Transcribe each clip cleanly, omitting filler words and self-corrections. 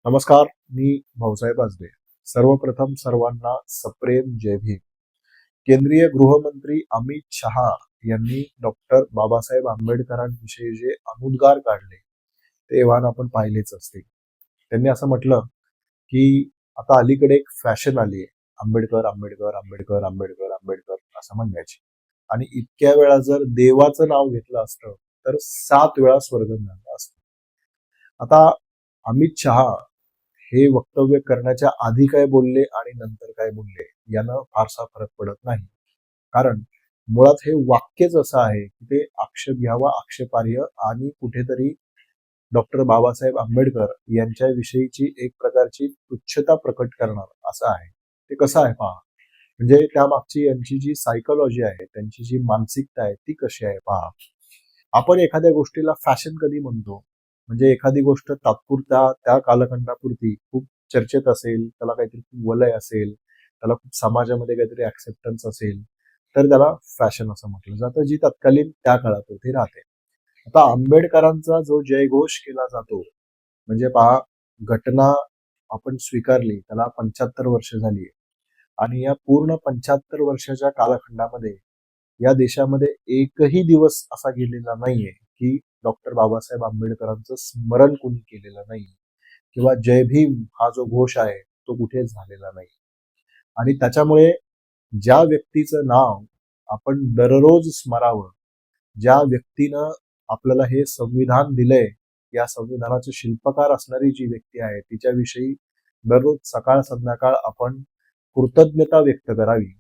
नमस्कार. मी भाऊसाहेब आजबे. सर्वप्रथम सर्वांना सप्रेम जय भीम. केंद्रीय गृहमंत्री अमित शहा यांनी डॉक्टर बाबासाहेब आंबेडकरांविषयी जे अनुद्गार काढले ते एव्हाना आपण पाहिलेच असतील. त्यांनी असं म्हटलं की आता अलीकडे एक फॅशन आली आहे, आंबेडकर आंबेडकर आंबेडकर आंबेडकर आंबेडकर असं म्हणण्याची. आणि इतक्या वेळा जर देवाचं नाव घेतलं असतं तर 7 वेळा स्वर्ग मिळालं असतं. आता अमित शहा हे वक्तव्य करण्याच्या आधी काय बोलले आणि नंतर काय बोलले यानं फारसा फरक पडत नाही. कारण मुळात हे वाक्यच असं आहे की ते आक्षेप घ्यावा आक्षेपार्ह आणि कुठेतरी डॉक्टर बाबासाहेब आंबेडकर यांच्या विषयीची एक प्रकारची तुच्छता प्रकट करणार असं आहे. ते कसं आहे पहा. म्हणजे त्यामागची यांची जी सायकोलॉजी आहे, त्यांची जी मानसिकता आहे ती कशी आहे पहा. आपण एखाद्या गोष्टीला फॅशन कधी म्हणतो, म्हणजे एखादी गोष्ट तात्पुरता त्या कालखंडापुरती खूप चर्चेत असेल, त्याला काहीतरी खूप वलय असेल, त्याला खूप समाजामध्ये काहीतरी ऍक्सेप्टन्स असेल, तर त्याला फॅशन असं म्हटलं जातं, जी तत्कालीन त्या काळापुरती राहते. आता आंबेडकरांचा जो जयघोष केला जातो, म्हणजे पहा, घटना आपण स्वीकारली त्याला 75 वर्ष झाली आणि या पूर्ण 75 वर्षाच्या कालखंडामध्ये या देशामध्ये एकही दिवस असा गेलेला नाहीये की डॉक्टर बाबासाहेब आंबेडकरांचं स्मरण कोणी केलेलं नाही किंवा जय भीम हा जो घोष आहे तो कुठे झालेला नाही. आणि त्याच्यामुळे ज्या व्यक्तीचं नाव आपण दररोज स्मरावं, ज्या व्यक्तीनं आपल्याला हे संविधान दिलंय, या संविधानाचे शिल्पकार असणारी जी व्यक्ती आहे तिच्याविषयी दररोज सकाळ संध्याकाळ आपण कृतज्ञता व्यक्त करावी,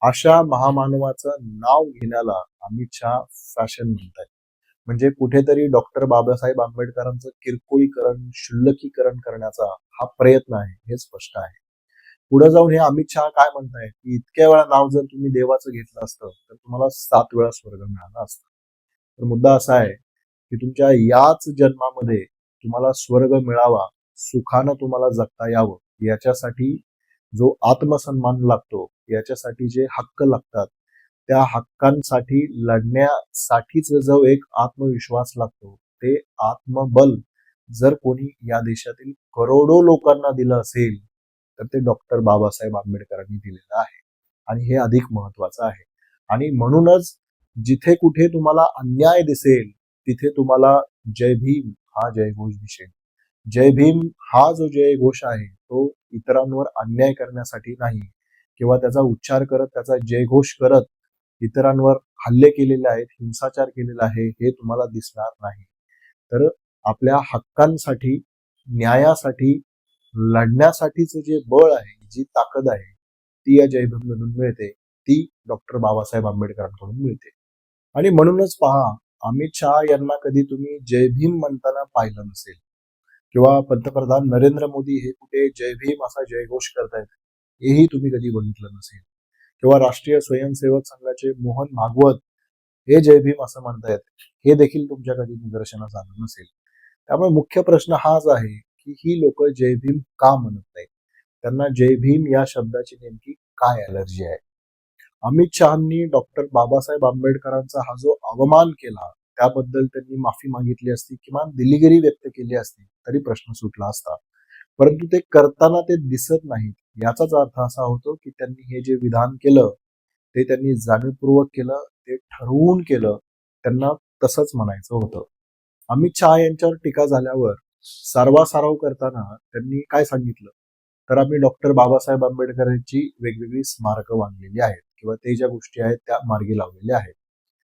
अशा महामानवाचं नाव घेण्याला अमित शहा फॅशन म्हणतात. म्हणजे कुठेतरी डॉक्टर बाबासाहेब आंबेडकरांचं किरकोळीकरण, क्षुल्लकीकरण करण्याचा हा प्रयत्न आहे, हे स्पष्ट आहे. पुढे जाऊन हे अमित शहा काय म्हणताय की इतक्या वेळा नाव जर तुम्ही देवाचं घेतलं असतं तर तुम्हाला 7 वेळा स्वर्ग मिळाला असता. तर मुद्दा असा आहे की तुमच्या याच जन्मामध्ये तुम्हाला स्वर्ग मिळावा, सुखानं तुम्हाला जगता यावं, याच्यासाठी जो आत्मसन्मान लागतो, याच्यासाठी जे हक्क लागतात, त्या हक्कांसाठी लढण्यासाठीच जो एक आत्मविश्वास लागतो, ते आत्मबल जर कोणी या देशातील करोडो लोकांना दिलं असेल तर ते डॉक्टर बाबासाहेब आंबेडकरांनी दिलेलं आहे. आणि हे अधिक महत्वाचं आहे. आणि म्हणूनच जिथे कुठे तुम्हाला अन्याय दिसेल तिथे तुम्हाला जय भीम हा जयघोष दिसेल. जय भीम हा जो जयघोष आहे तो इतरांवर अन्याय करण्यासाठी नाही किंवा त्याचा उच्चार करत, त्याचा जयघोष करत इतरांवर हल्ले केलेले आहेत, हिंसाचार केलेला आहे हे तुम्हाला दिसणार नाही. तर आपल्या हक्कांसाठी, न्यायासाठी लढण्यासाठीचं जे बळ आहे, जी ताकद आहे, ती या जयभीममधून मिळते, ती डॉक्टर बाबासाहेब आंबेडकरांकडून मिळते. आणि म्हणूनच पहा, अमित शहा यांना कधी तुम्ही जय भीम म्हणताना पाहिलं नसेल किंवा पंतप्रधान नरेंद्र मोदी हे कुठे जय भीम असा जयघोष करतायत हेही तुम्ही कधी बघितलं नसेल किंवा राष्ट्रीय स्वयंसेवक संघाचे मोहन भागवत हे जय भीम असं म्हणतायत हे देखील तुमच्या कधी निदर्शनास आलं नसेल. त्यामुळे मुख्य प्रश्न हाच आहे की ही लोक जय भीम का म्हणत नाहीत, त्यांना जय भीम या शब्दाची नेमकी काय अलर्जी आहे. अमित शहानी डॉक्टर बाबासाहेब आंबेडकरांचा हा जो अवमान केला त्याबद्दल त्यांनी माफी मागितली असती, किमान दिलगिरी व्यक्त केली असती तरी प्रश्न सुटला असता. परंतु ते करताना ते दिसत नाहीत. याचाच अर्थ असा होतो की त्यांनी हे जे विधान केलं ते त्यांनी जाणीवपूर्वक केलं, ते ठरवून केलं, त्यांना तसंच म्हणायचं होतं. अमित शहा यांच्यावर टीका झाल्यावर सारवासारव करताना त्यांनी काय सांगितलं, तर आम्ही डॉक्टर बाबासाहेब आंबेडकरांची वेगवेगळी स्मारकं बांधलेली आहेत किंवा ते ज्या गोष्टी आहेत त्या मार्गी लावलेल्या आहेत.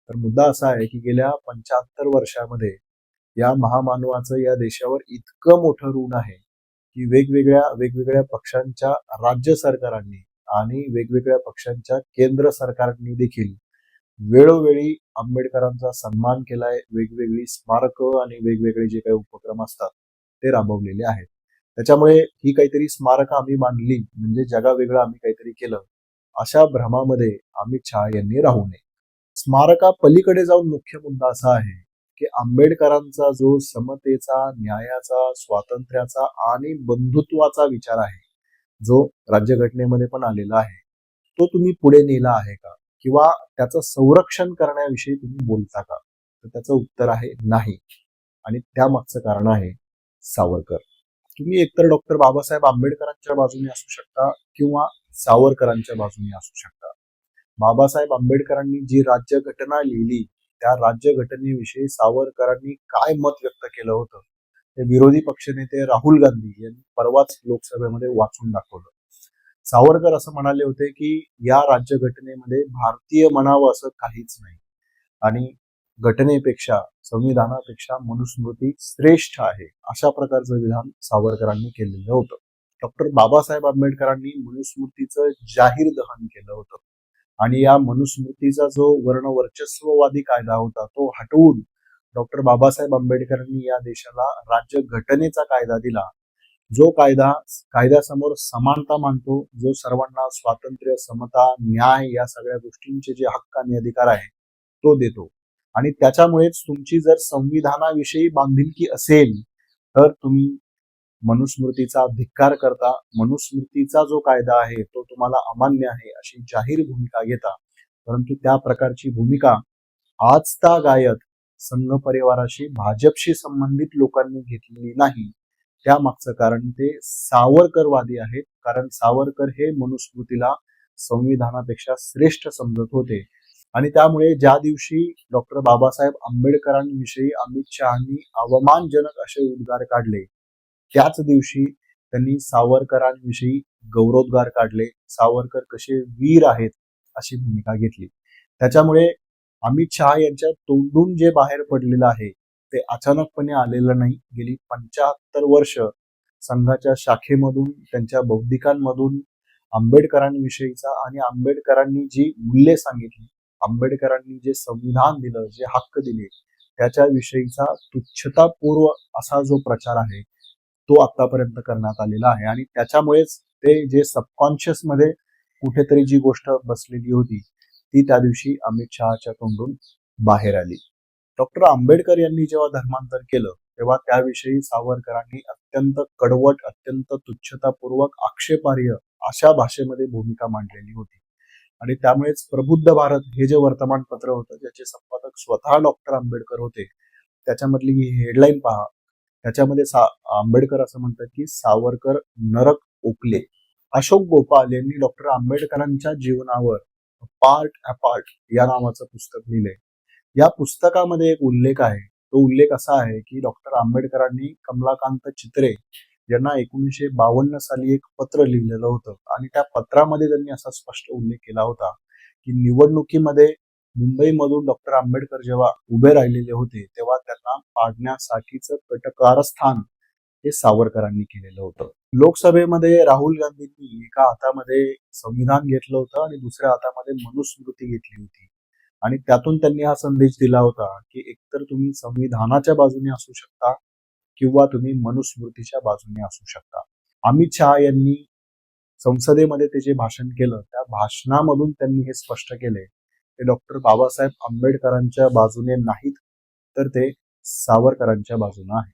तर मुद्दा असा आहे की गेल्या 75 वर्षामध्ये या महामानवाचं या देशावर इतकं मोठं ऋण आहे की वेगवेगळ्या वेगवेगळ्या पक्षांच्या राज्य सरकारांनी आणि वेगवेगळ्या पक्षांच्या केंद्र सरकारांनी देखील वेळोवेळी आंबेडकरांचा सन्मान केलाय, वेगवेगळी स्मारकं आणि वेगवेगळे जे काही उपक्रम असतात ते राबवलेले आहेत. त्याच्यामुळे ही काहीतरी स्मारकं आम्ही बांधली म्हणजे जगावेगळं आम्ही काहीतरी केलं, अशा भ्रमामध्ये अमित शहा यांनी राहू नये. स्मारका पलीकडे जाऊन मुख्य मुद्दा असा आहे की आंबेडकरांचा जो समतेचा, न्यायाचा, स्वातंत्र्याचा आणि बंधुत्वाचा विचार आहे, जो राज्यघटनेमध्ये पण आलेला आहे, तो तुम्ही पुढे नेला आहे का किंवा त्याचं संरक्षण करण्याविषयी तुम्ही बोलता का? तर त्याचं उत्तर आहे नाही. आणि त्यामागचं कारण आहे सावरकर. तुम्ही एकतर डॉक्टर बाबासाहेब आंबेडकरांच्या बाजूने असू शकता किंवा सावरकरांच्या बाजूने असू शकता. बाबासाहेब आंबेडकरांनी जी राज्यघटना लिहिली त्या राज्यघटनेविषयी सावरकरांनी काय मत व्यक्त केलं होतं ते विरोधी पक्षनेते राहुल गांधी यांनी परवाच लोकसभेमध्ये वाचून दाखवलं. सावरकर असं म्हणाले होते की या राज्यघटनेमध्ये भारतीय म्हणावं असं काहीच नाही आणि घटनेपेक्षा संविधानापेक्षा मनुस्मृती श्रेष्ठ आहे अशा प्रकारचं विधान सावरकरांनी केलेलं होतं. डॉक्टर बाबासाहेब आंबेडकरांनी मनुस्मृतीचं जाहीर दहन केलं होतं आणि या मनुस्मृतीचा जो वर्णवर्चस्ववादी कायदा होता तो हटवून डॉक्टर बाबासाहेब आंबेडकरांनी या देशाला राज्यघटनेचा कायदा दिला, जो कायद्यासमोर समानता मानतो, जो सर्वांना स्वातंत्र्य, समता, न्याय या सगळ्या गोष्टींचे जे हक्क आणि अधिकार आहे तो देतो. आणि त्याच्यामुळेच तुमची जर संविधानाविषयी बांधिलकी असेल तर तुम्ही मनुस्मृतीचा धिक्कार करता, मनुस्मृतीचा जो कायदा आहे तो तुम्हाला अमान्य आहे अशी जाहीर भूमिका घेता. परंतु त्या प्रकारची भूमिका आजतागायत संघ परिवाराशी भाजपशी संबंधित लोकांनी घेतलेली नाही. त्यामागचं कारण ते सावरकरवादी आहेत, कारण सावरकर हे मनुस्मृतीला संविधानापेक्षा श्रेष्ठ समजत होते. आणि त्यामुळे ज्या दिवशी डॉक्टर बाबासाहेब आंबेडकरांविषयी अमित शहानी अवमानजनक असे उद्गार काढले त्याच दिवशी त्यांनी सावरकरांविषयी गौरवोद्गार काढले. सावरकर कसे वीर आहेत अशी भूमिका घेतली. त्याच्यामुळे अमित शहा यांच्या तोंडून जे बाहेर पडलेलं आहे ते अचानकपणे आलेलं नाही. गेली 75 वर्ष संघाच्या शाखेमधून, त्यांच्या बौद्धिकांमधून आंबेडकरांविषयीचा आणि आंबेडकरांनी जी मूल्ये सांगितली, आंबेडकरांनी जे संविधान दिलं, जे हक्क दिले त्याच्याविषयीचा तुच्छतापूर्व असा जो प्रचार आहे तो आतापर्यंत करण्यात आलेला आहे. आणि त्याच्यामुळेच ते जे सबकॉन्शियस मध्ये कुठेतरी जी गोष्ट बसलेली होती ती त्या दिवशी अमित शहाच्या तोंडून बाहेर आली. डॉक्टर आंबेडकर यांनी जेव्हा धर्मांतर केलं तेव्हा त्याविषयी सावरकरांनी अत्यंत कडवट, अत्यंत तुच्छतापूर्वक, आक्षेपार्ह अशा भाषेमध्ये भूमिका मांडलेली होती. आणि त्यामुळेच प्रबुद्ध भारत हे जे वर्तमानपत्र होतं ज्याचे संपादक स्वतः डॉक्टर आंबेडकर होते त्याच्यामधली ही हेडलाईन पहा. त्याच्यामध्ये आंबेडकर असं म्हणतात की सावरकर नरक ओकले. अशोक गोपाल यांनी डॉक्टर आंबेडकरांच्या जीवनावर पार्ट अपार्ट या नावाचं पुस्तक लिहिलंय. या पुस्तकामध्ये एक उल्लेख आहे. तो उल्लेख असा आहे की डॉक्टर आंबेडकरांनी कमलाकांत चित्रे यांना 1952 साली एक पत्र लिहिलेलं होतं आणि त्या पत्रामध्ये त्यांनी असा स्पष्ट उल्लेख केला होता की निवडणुकीमध्ये मुंबईमधून डॉक्टर आंबेडकर जेव्हा उभे राहिलेले होते तेव्हा त्यांना पाडण्यासाठीचं कटकारस्थान हे सावरकरांनी केलेलं होतं. लोकसभेमध्ये राहुल गांधींनी एका हातामध्ये संविधान घेतलं होतं आणि दुसऱ्या हातामध्ये मनुस्मृती घेतली होती आणि त्यातून त्यांनी हा संदेश दिला होता की एकतर तुम्ही संविधानाच्या बाजूने असू शकता किंवा तुम्ही मनुस्मृतीच्या बाजूने असू शकता. अमित शहा यांनी संसदेमध्ये ते जे भाषण केलं त्या भाषणामधून त्यांनी हे स्पष्ट केले ते डॉक्टर बाबासाहेब आंबेडकरांच्या बाजूने नाहीत तर ते सावरकरांच्या बाजूने आहे.